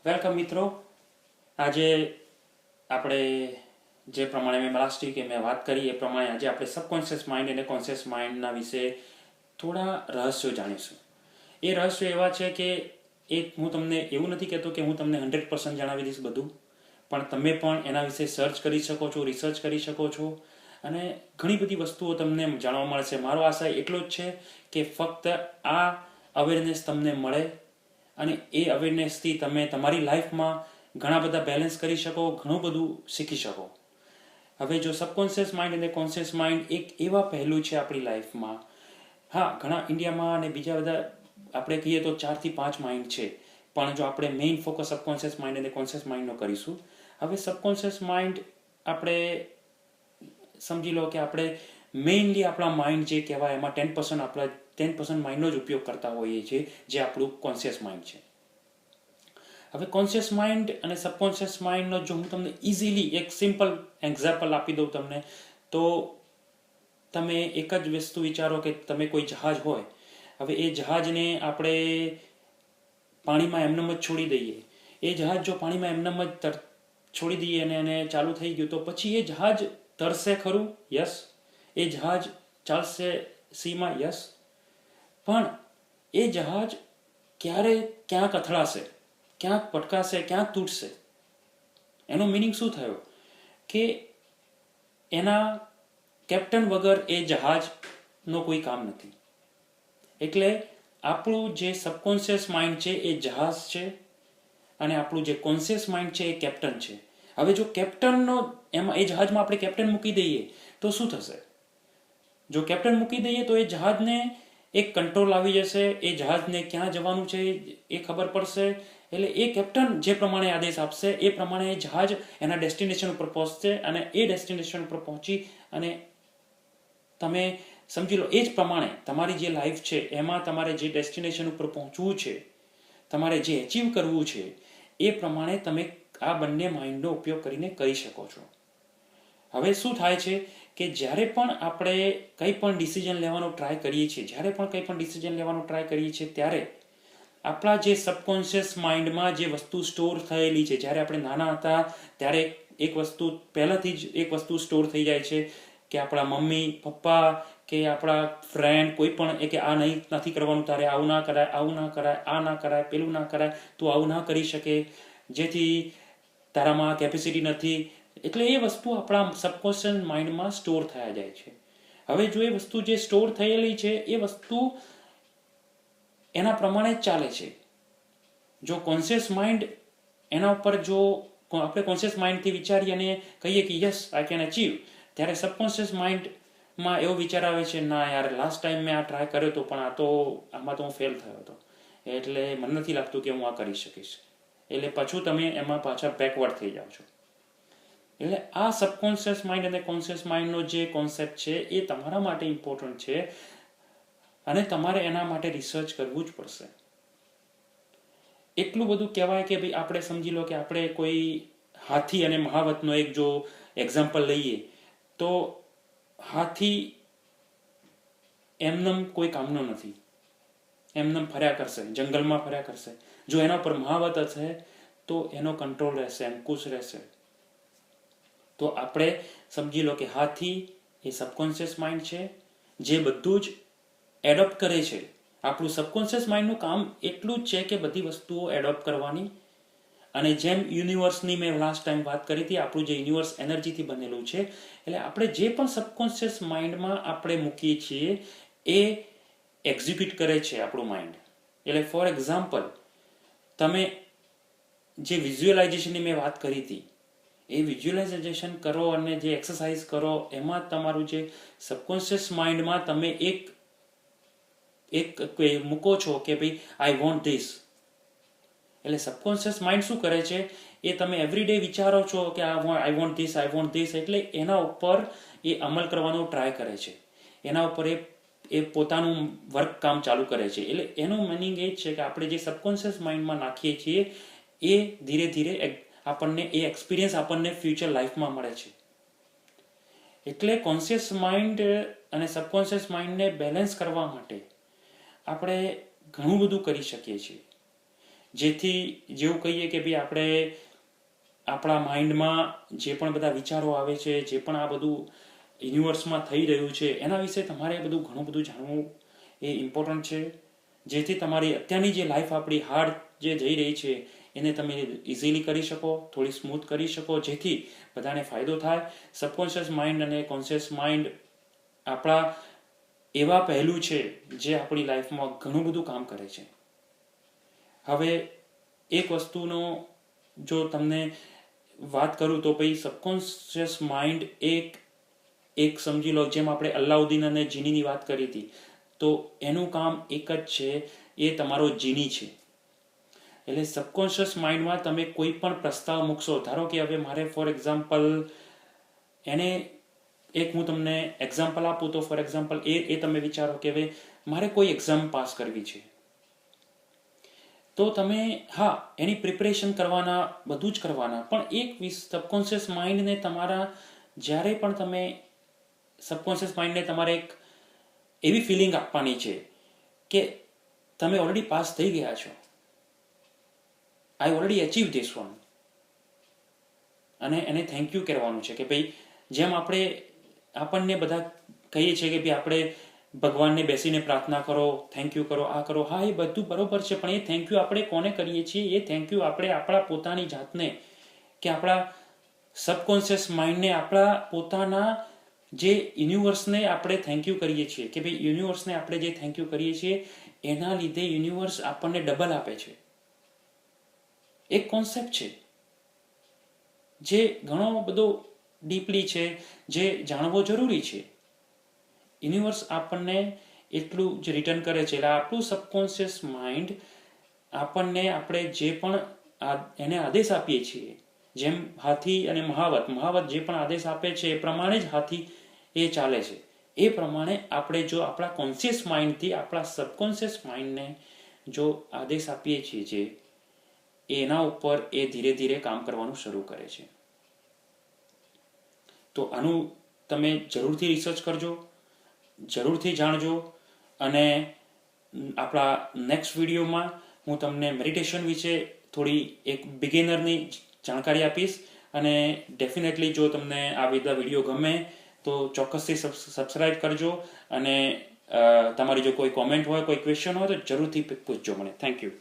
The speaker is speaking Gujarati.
વેલકમ મિત્રો. આજે આપણે જે પ્રમાણે મેં લાસ્ટ વીકે મેં વાત કરી એ પ્રમાણે આજે આપણે સબકોન્શિયસ માઇન્ડ અને કોન્શિયસ માઇન્ડના વિશે થોડા રહસ્યો જાણીશું. એ રહસ્યો એવા છે કે હું તમને એવું નથી કહેતો કે હું તમને 100% જણાવી દઈશ બધું, પણ તમે પણ એના વિશે સર્ચ કરી શકો છો, રિસર્ચ કરી શકો છો અને ઘણી બધી વસ્તુઓ તમને જાણવા મળશે. મારો આશય એટલો જ છે કે ફક્ત આ અવેરનેસ તમને મળે અને એ અવેરનેસથી તમે તમારી લાઈફમાં ઘણા બધા બેલેન્સ કરી શકો, ઘણું બધું શીખી શકો. હવે જો સબકોન્શિયસ માઇન્ડ અને કોન્શિયસ માઇન્ડ એક એવા પહેલું છે આપણી લાઈફમાં. હા, ઘણા ઇન્ડિયામાં અને બીજા બધા આપણે કહીએ તો 4 થી 5 માઇન્ડ છે, પણ જો આપણે મેઇન ફોકસ સબકોન્શિયસ માઇન્ડ અને કોન્શિયસ માઇન્ડનો કરીશું. હવે સબકોન્શિયસ માઇન્ડ આપણે સમજી લો કે આપણે મેઇનલી આપણા માઇન્ડ જે કહેવાય એમાં 10% આપણા 10% માઇન્ડનો જ ઉપયોગ કરતા હોઈએ છીએ, જે આપણું કોન્શિયસ માઇન્ડ છે. હવે કોન્શિયસ માઇન્ડ અને સબકોન્શિયસ માઇન્ડનો જો હું તમને ઇઝીલી એક સિમ્પલ એક્ઝામ્પલ આપી દઉં તમને, તો તમે એક જ વસ્તુ વિચારો કે તમે કોઈ જહાજ હોય. હવે એ જહાજને આપણે પાણીમાં એમનેમ જ છોડી દઈએ. એ જહાજ જો પાણીમાં એમનેમ જ છોડી દઈએ અને એને ચાલુ થઈ ગયું, તો પછી એ જહાજ તરશે ખરું? યસ. એ જહાજ ચાલશે સીમાં? યસ. પણ એ જહાજ ક્યાંક અથડાશે, ક્યાંક પટકાશે, ક્યાંક તૂટશે. એનો મિનિંગ શું થયો કે એના કેપ્ટન વગર એ જહાજનો કોઈ કામ નથી. એટલે આપણું જે સબકોન્શિયસ માઇન્ડ છે એ જહાજ છે અને આપણું જે કોન્શિયસ માઇન્ડ છે એ કેપ્ટન છે. હવે જો કેપ્ટનનો એ જહાજમાં આપણે કેપ્ટન મૂકી દઈએ તો શું થશે? જો કેપ્ટન મૂકી દઈએ તો એ જહાજને એક કંટ્રોલ આવી જશે, એ જહાજને ક્યાં જવાનું છે એ ખબર પડશે. એટલે એ કેપ્ટન જે પ્રમાણે આદેશ આપશે એ પ્રમાણે એ જહાજ એના ડેસ્ટિનેશન ઉપર પહોંચશે અને એ ડેસ્ટિનેશન ઉપર પહોંચી અને તમે સમજી લો એ જ પ્રમાણે તમારી જે લાઈફ છે એમાં તમારે જે ડેસ્ટિનેશન ઉપર પહોંચવું છે, તમારે જે અચીવ કરવું છે, એ પ્રમાણે તમે આ બંને માઇન્ડનો ઉપયોગ કરીને કરી શકો છો. હવે શું થાય છે કે જ્યારે પણ આપણે કંઈ પણ ડિસિઝન લેવાનો ટ્રાય કરીએ છીએ, ત્યારે આપણા જે સબકોન્શિયસ માઇન્ડમાં જે વસ્તુ સ્ટોર થયેલી છે, જ્યારે આપણે નાના હતા ત્યારે એક વસ્તુ પહેલાથી જ એક વસ્તુ સ્ટોર થઈ જાય છે કે આપણા મમ્મી પપ્પા કે આપણા ફ્રેન્ડ કોઈ પણ કે આ નથી કરવાનું, તારે આવું ના કરાય, આવું ના કરાય, આ ના કરાય, પેલું ના કરાય, તું આવું ના કરી શકે, જેથી તારામાં કેપેસિટી નથી. એટલે એ વસ્તુ આપણા સબકોન્શિયસ માઇન્ડમાં સ્ટોર થયા જાય છે. હવે જો એ વસ્તુ જે સ્ટોર થયેલી છે એ વસ્તુ એના પ્રમાણે જ ચાલે છે. જો કોન્શિયસ માઇન્ડ એના ઉપર જો આપણે કોન્શિયસ માઇન્ડથી વિચારીએ અને કહીએ કે યસ આઈ કેન અચીવ, ત્યારે સબકોન્શિયસ માઇન્ડમાં એવો વિચાર આવે છે, ના યાર, લાસ્ટ ટાઈમ મેં આ ટ્રાય કર્યો હતો પણ આમાં તો હું ફેલ થયો હતો, એટલે મને નથી લાગતું કે હું આ કરી શકીશ. એટલે પાછું તમે એમાં પાછા બેકવર્ડ થઈ જાઓ છો. એટલે આ સબકોન્શિયસ માઇન્ડ અને કોન્શિયસ માઇન્ડનો જે કોન્સેપ્ટ છે એ તમારા માટે ઇમ્પોર્ટન્ટ છે અને તમારે એના માટે રિસર્ચ કરવું જ પડશે. એટલું બધું કહેવાય કે ભાઈ આપણે સમજી લો કે આપણે કોઈ હાથી અને મહાવતનો એક જો એક્ઝામ્પલ લઈએ, તો હાથી એમનેમ કોઈ કામનો નથી, એમનેમ ફર્યા કરશે, જંગલમાં ફર્યા કરશે. જો એના પર મહાવત હશે તો એનો કંટ્રોલ રહેશે, અંકુશ રહેશે. તો આપણે સમજી લો કે હાથી એ સબકોન્શિયસ માઇન્ડ છે જે બધું જ એડોપ્ટ કરે છે. આપણું સબકોન્શિયસ માઇન્ડનું કામ એટલું જ છે કે બધી વસ્તુઓ એડોપ્ટ કરવાની. અને જેમ યુનિવર્સની મેં લાસ્ટ ટાઈમ વાત કરી હતી, આપણું જે યુનિવર્સ એનર્જીથી બનેલું છે, એટલે આપણે જે પણ સબકોન્શિયસ માઇન્ડમાં આપણે મૂકીએ છીએ એ એક્ઝિક્યુટ કરે છે આપણું માઇન્ડ. એટલે ફોર એક્ઝામ્પલ, તમે જે વિઝ્યુઅલાઇઝેશનની મેં વાત કરી હતી, એ વિઝ્યુઅલાઇઝેશન કરો અને જે એક્સરસાઇઝ કરો, એમાં તમારું જે સબકોન્શિયસ માઇન્ડમાં તમે એક મૂકો છો કે ભાઈ આઈ વોન્ટ ધીસ. એટલે સબકોન્શિયસ માઇન્ડ શું કરે છે, એ તમે એવરીડે વિચારો છો કે આઈ વોન્ટ ધીસ, એટલે એના ઉપર એ અમલ કરવાનો ટ્રાય કરે છે, એના ઉપર એ પોતાનું વર્ક કામ ચાલુ કરે છે. એટલે એનું મિનિંગ એ જ છે કે આપણે જે સબકોન્શિયસ માઇન્ડમાં નાખીએ છીએ એ ધીરે ધીરે આપણને એ એક્સપિરિયન્સ આપણને ફ્યુચર લાઈફમાં મળે છે. એટલે કોન્શિયસ માઇન્ડ અને સબકોન્શિયસ માઇન્ડને બેલેન્સ કરવા માટે આપણે ઘણું બધું કરી શકીએ છીએ. જેથી જેવું કહીએ કે ભાઈ આપણે આપણા માઇન્ડમાં જે પણ બધા વિચારો આવે છે, જે પણ આ બધું યુનિવર્સમાં થઈ રહ્યું છે એના વિશે તમારે બધું ઘણું બધું જાણવું એ ઇમ્પોર્ટન્ટ છે, જેથી તમારી અત્યારની જે લાઈફ આપણી હાર્ડ જે જઈ રહી છે એને તમે ઇઝીલી કરી શકો, થોડી સ્મૂથ કરી શકો, જેથી બધાને ફાયદો થાય. સબકોન્શિયસ માઇન્ડ અને કોન્શિયસ માઇન્ડ આપણા એવા પહેલું છે જે આપણી લાઈફમાં ઘણું બધું કામ કરે છે. હવે એક વસ્તુનો જો તમને વાત કરું તો ભાઈ સબકોન્શિયસ માઇન્ડ એક સમજી લો, જેમ આપણે અલ્લાઉદ્દીન અને જીનીની વાત કરી હતી, તો એનું કામ એક જ છે, એ તમારો જીની છે. એટલે સબકોન્શિયસ માઇન્ડમાં તમે કોઈ પણ પ્રસ્તાવ મૂકશો, ધારો કે હવે મારે ફોર એક્ઝામ્પલ એને એક હું તમને એક્ઝામ્પલ આપું તો ફોર એક્ઝામ્પલ એ તમે વિચારો કે હવે મારે કોઈ એક્ઝામ પાસ કરવી છે, તો તમે હા એની પ્રિપરેશન કરવાના, બધું જ કરવાના, પણ એક સબકોન્શિયસ માઇન્ડને તમારા જ્યારે પણ તમે સબકોન્શિયસ માઇન્ડને તમારે એક એવી ફિલિંગ આપવાની છે કે તમે ઓલરેડી પાસ થઈ ગયા છો, આઈ ઓલરેડી અચીવ ધીસ વન, અને એને થેન્ક યુ કહેવાનું છે કે ભાઈ જેમ આપણને બધા કહીએ છીએ કે ભાઈ આપણે ભગવાનને બેસીને પ્રાર્થના કરો, થેન્ક યુ કરો, આ કરો, હા એ બધું બરોબર છે, પણ એ થેન્ક યુ આપણે કોને કરીએ છીએ? એ થેન્ક યુ આપણે આપણા પોતાની જાતને કે આપણા સબકોન્શિયસ માઇન્ડને, આપણા પોતાના જે યુનિવર્સને આપણે થેન્ક યુ કરીએ છીએ કે ભાઈ યુનિવર્સને આપણે જે થેન્ક યુ કરીએ છીએ એના લીધે યુનિવર્સ આપણને ડબલ આપે છે. એક કોન્સેપ્ટ છે જે ઘણો બધો ડીપલી છે, જે જાણવો જરૂરી છે. યુનિવર્સ આપણને એટલું જ રિટર્ન કરે છે. એટલે આપણું સબકોન્શિયસ માઇન્ડ આપણને આપણે જે પણ એને આદેશ આપીએ છીએ, જેમ હાથી અને મહાવત જે પણ આદેશ આપે છે એ પ્રમાણે જ હાથી એ ચાલે છે. એ પ્રમાણે આપણે જો આપણા કોન્શિયસ માઇન્ડથી આપણા સબકોન્શિયસ માઇન્ડને જો આદેશ આપીએ છીએ, જે એના ઉપર એ ધીરે ધીરે કામ કરવાનું શરૂ કરે છે. તો આનું તમે જરૂરથી રિસર્ચ કરજો, જરૂરથી જાણજો, અને આપણા નેક્સ્ટ વિડીયોમાં હું તમને મેડિટેશન વિશે થોડી એક બિગિનરની જાણકારી આપીશ. અને ડેફિનેટલી જો તમને આ બધા વિડીયો ગમે તો ચોક્કસથી સબસ્ક્રાઈબ કરજો, અને તમારી જો કોઈ કોમેન્ટ હોય, કોઈ ક્વેશ્ચન હોય તો જરૂરથી પૂછજો મને. Thank you.